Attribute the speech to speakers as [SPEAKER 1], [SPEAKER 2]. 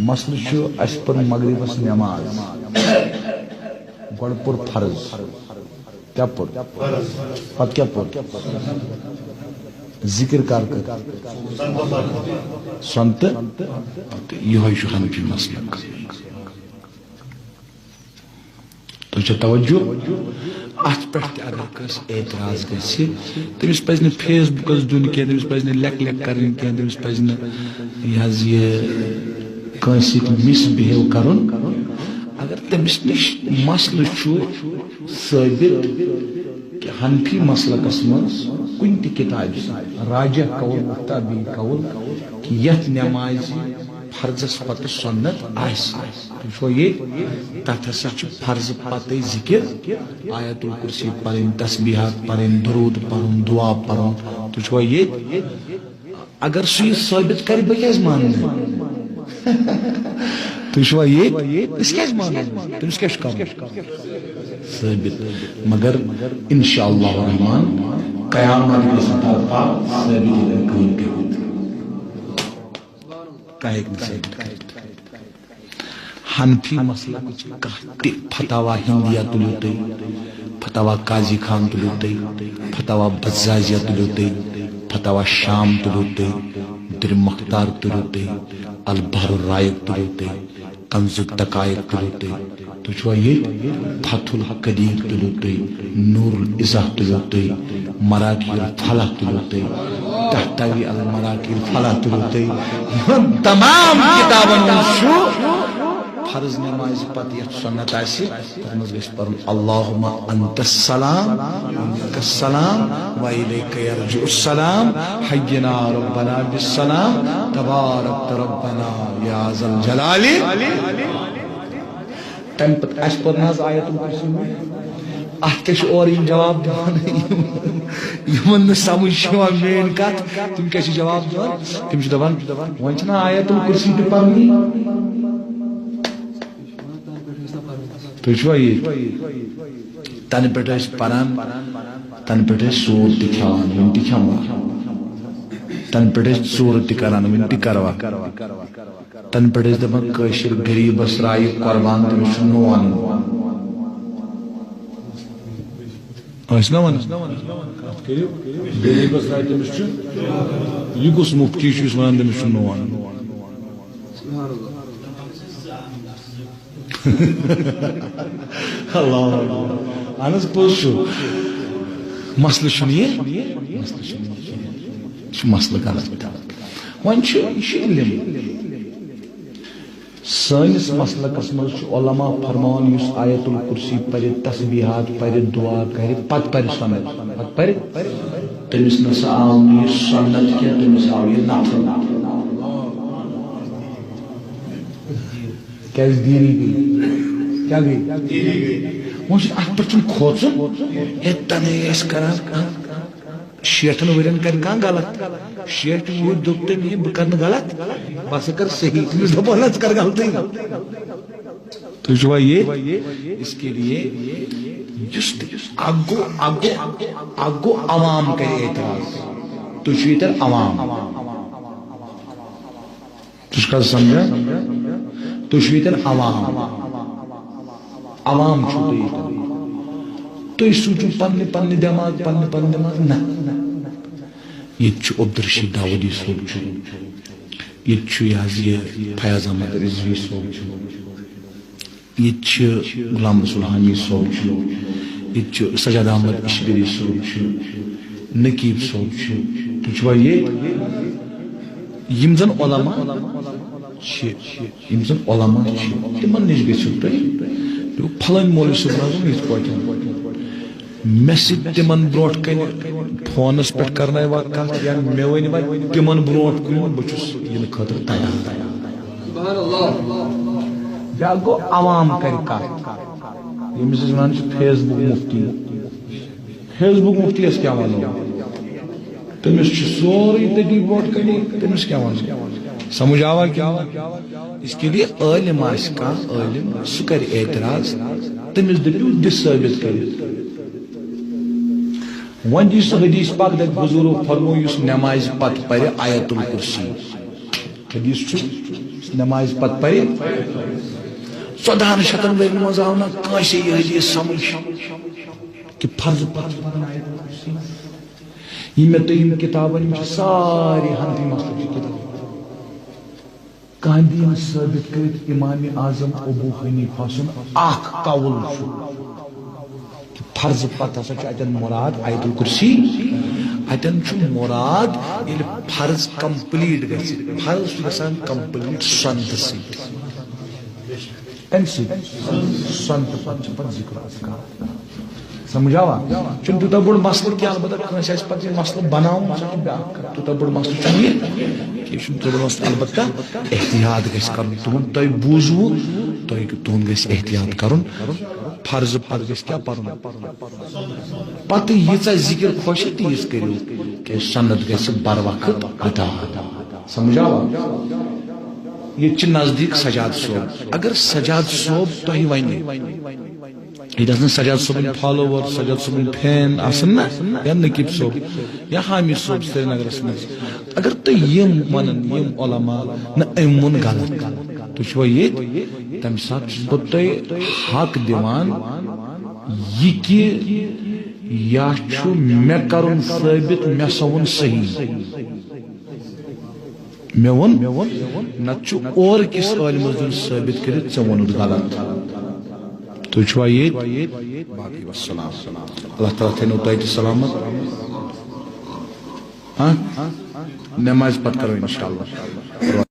[SPEAKER 1] مسئلہ چھُ اَسہِ پٔر مغربس نماز گۄڈٕ پوٚر فرض کیٛاہ پوٚر پتہٕ کیٛاہ پوٚر ذکر کر سۄنتہٕ یِہوے چھُ حنفی مسلک تُہۍ چھا توجہ اتھ پٮ۪ٹھ تہِ اگر کٲنٛسہِ اعتراض گژھِ تٔمِس پزِ نہٕ فیس بُکس دیُن کینٛہہ تٔمِس پزِ نہٕ لیکھ لیکھ کرٕنۍ کینٛہہ تٔمِس پزِ نہٕ یہِ حظ یہِ کٲنٛسہِ سۭتۍ مِس بِہیو کرُن اگر تٔمِس نِش مسلہٕ چھُ ثٲبت کہ حنفی مسلکس منٛز کُنہِ تہِ کِتابہِ راجح قول مُحتابی قول کہ یتھ نمازِ فرضس پتہٕ سنت آسہِ تُہۍ چھُوا ییٚتہِ تتھ ہسا چھُ فرض پتے ذکر آیت الکرسی پرٕنۍ تسبیحات پرٕنۍ درود پرُن دعا پرُن تُہۍ چھُوا ییٚتہِ اگر سُہ یہِ ثٲبت کرِ بہٕ کیازِ مانہٕ نہٕ تُہۍ چھُوا ییٚتہِ أسۍ کیازِ مانو تٔمِس کیاہ چھُ کرُن ثٲبت مگر انشاء اللہ الرحمن قیامت گژھِ طرفہ ثٲبت یِتھے کٲٹھۍ کانٛہہ ہیٚکہِ نہٕ ثٲبت کٔرِتھ حنفی مسلکٕچ کانٛہہ تہِ فتاوا ہندیہ تُلِو تُہۍ فتاوا قاضی خان تُلِو تُہۍ فتاوا بزازیہ تُلِو تُہۍ فتاوا شام تُلِو تُہۍ در مختار تُلِو تُہۍ البحر الرائق تُلِو تُہۍ کنزُک دقائق تُلِو تُہۍ تُہۍ چھُوا ییٚتہِ فتح القدیر تُلِو تُہۍ نور الازہ تُلِو تُہۍ مراقی الفلاح تُلِو تُہۍ تحتوی المراقی الفلاح تُلِو تُہۍ یِمن تمام کتابن منٛز چھُ فرض نمازِ پتہٕ یتھ سنت آسہِ تتھ منٛز گژھِ پرُن اللہُمہ انت السلام ومنک السلام والیک یرجع السلام حینا ربنا بالسلام تبارکت ربنا یا ذا الجلال تمہِ پتہٕ اسہِ پٔر نہ حظ آیت الکرسی اتھ کیاہ چھُ اورٕ یِم جواب دِوان یِمن نہٕ سمجھ چھِ یِوان میٲنۍ کتھ تِم کیاہ چھِ جواب دِوان تِم چھِ دپان وۄنۍ چھِنہ آیت الکرسی تہِ پرنی تُہۍ چھُوا ییٚتہِ تنہٕ پٮ۪ٹھ ٲسۍ پران تنہٕ پٮ۪ٹھ ٲسۍ سوٗد تہِ کھٮ۪وان وُنہِ تہِ کھٮ۪موا تنہٕ پٮ۪ٹھ ٲسۍ ژوٗر تہِ کران وُنہِ تہِ کروا تنہٕ پٮ۪ٹھ ٲسۍ دپان کٲشِر غریٖبس رایہِ قۄربان تٔمِس چھُ نوٗن ٲسۍ نا ونان غریٖبس رایہِ تٔمِس چھُ یہِ کُس مُفتی چھُ یُس ونان تٔمِس چھُ نوٗن اللہ اہن حظ پوٚز چھُ مسلہٕ چھُنہٕ یہِ چھُ مسلہٕ غلط وۄنۍ چھُ یہِ چھُ علم سٲنِس مسلکس منٛز چھُ علماء فرماوان یُس آیت الکرسی پرِ تسبیحات پرِ دعا کرِ پتہٕ پرِ سنت پتہٕ پرِ تٔمِس نسا آو نہٕ یہِ سنت کینٛہہ تٔمِس آو یہِ نفل کیازِ دیٖری گٔے کیٛاہ گٔے وۄنۍ چھُ اتھ پٮ۪ٹھ چھُنہٕ کھوژُن ہے تنہٕ ٲسۍ کران شیٹھن ؤرین کرِ کانٛہہ غلط شیٹھ وُہٕرۍ دوٚپ تٔمۍ ہے بہٕ کرٕ نہٕ غلط بہٕ ہسا کرٕ صحیح تٔمِس دوٚپ ژٕ کر غلطٕے تُہۍ چھُوا ییٚتہِ اس کے لیے یُس تہِ اکھ گوٚو عوام کرِ اعتراض تُہۍ چھِو ییٚتٮ۪ن عوام تُہۍ چھُکھ حظ سمجھان تُہۍ چھِو ییٚتٮ۪ن عوام چھُو تُہۍ ییٚتٮ۪ن تُہۍ سوٗنٛچِو پننہِ دٮ۪ماغ پننہِ دٮ۪ماغ نہ ییٚتہِ چھُ عبدالرشیٖد داوودی صٲب چھُ ییٚتہِ چھُ یہِ حظ یہِ فیاض احمد رضوی صٲب چھُ ییٚتہِ چھُ غلام رسول حامی صٲب چھُ ییٚتہِ چھُ سجاد احمد اشبری صٲب چھُ نقیب صٲب چھُ تُہۍ چھُوا ییٚتہِ یِم زن علما چھِ تِمن نِش گٔژھِو تُہۍ پھلٲنۍ مولوی صٲب روزُن یِتھ پٲٹھۍ مےٚ سۭتۍ تِمن برونٛٹھ کنہِ فونس پٮ۪ٹھ کرنٲیوا کتھ یا مےٚ ؤنۍوا تِمن برونٛٹھ کُن بہٕ چھُس یِنہٕ خٲطرٕ تیار بیاکھ گوٚو عوام کرِ کتھ ییٚمِس أسۍ ونان چھِ فیس بُک مُفتیَس کیٛاہ ونو تٔمِس چھُ سورُے تٔتی برونٛٹھ کنہِ تٔمِس کیٛاہ ونو سمجھ آوا کیا اس کے لیے عالم آسہِ کانٛہہ عالم سُہ کرِ اعتراض تٔمِس دٔپِو دِ ثٲبت کٔرِتھ وۄنۍ یُس حدیث پاک دَپہِ بزرگو فرمو یُس نمازِ پتہٕ پرِ آیت الکرسی حدیث چھُ نماز پت پہ 14 شتن ورین مز آو نا کانسے یہ حدیث سمجھ کہ فرض پت یہ میں تو ان کتابن میں ساری ہندی مسئلہ کی کتاب کاندین ثابت کرت امام اعظم ابو حنیفہ سن اخ قول کہ فرض پت ہسا چھ اتن مراد آیت الکرسی اتن چھ مراد یل فرض کمپلیٹ گژھِ فرض چھ گژھان کمپلیٹ سنت سۭتۍ ام سنت پت ذکر اذکار سمجھاوا چھ تیوتاہ بوڑ مسئلہ کیا البتہ کٲنٛسہِ آسہِ پتہٕ یہِ مسئلہ بناوُن تیوتاہ بوڑ مسئلہ چھُنہٕ یہِ کینٛہہ چھُنہٕ تیوتاہ بوڑ مسئلہ البتہ احتیاط گژھِ کرُن تُہُنٛد تۄہہِ بوٗزوٕ تُہُنٛد گژھِ احتیاط کرُن فرض پتہٕ گژھِ کیاہ پرُن پتہٕ ییٖژاہ ذکر خۄش تیٖژ کٔرِو کیازِ سنت گژھِ بر وقت ادا سمجھاوا یہ چھ نزدیک سجاد صوب اگر سجاد صوب تۄہہِ وَنہِ یہ سجاد صوبن فالوور سجاد صوبن فین آسن نا یا نقیب صوب یا حامد صوب سری نگرس مز اگر تُہۍ یم ونن یم علماء نہ ام وون غلط تُہۍ چھوا ییٚتہِ تمہِ ساتہٕ چھُس بہٕ تۄہہِ حق دِوان یہ کہ یا چھُ مےٚ کرُن ثٲبت مےٚ سا ووٚن صحیح مےٚ ووٚن نتہٕ چھُ اور کس عٲلمس دیُن ثٲبت کٔرِتھ ژےٚ ووٚنُتھ غلط تُہۍ چھوا ییٚتہِ باقی وسلام اللہ تعالیٰ تھٲینو تۄہہِ تہِ سلامت نماز پتہٕ کرو انشاءاللہ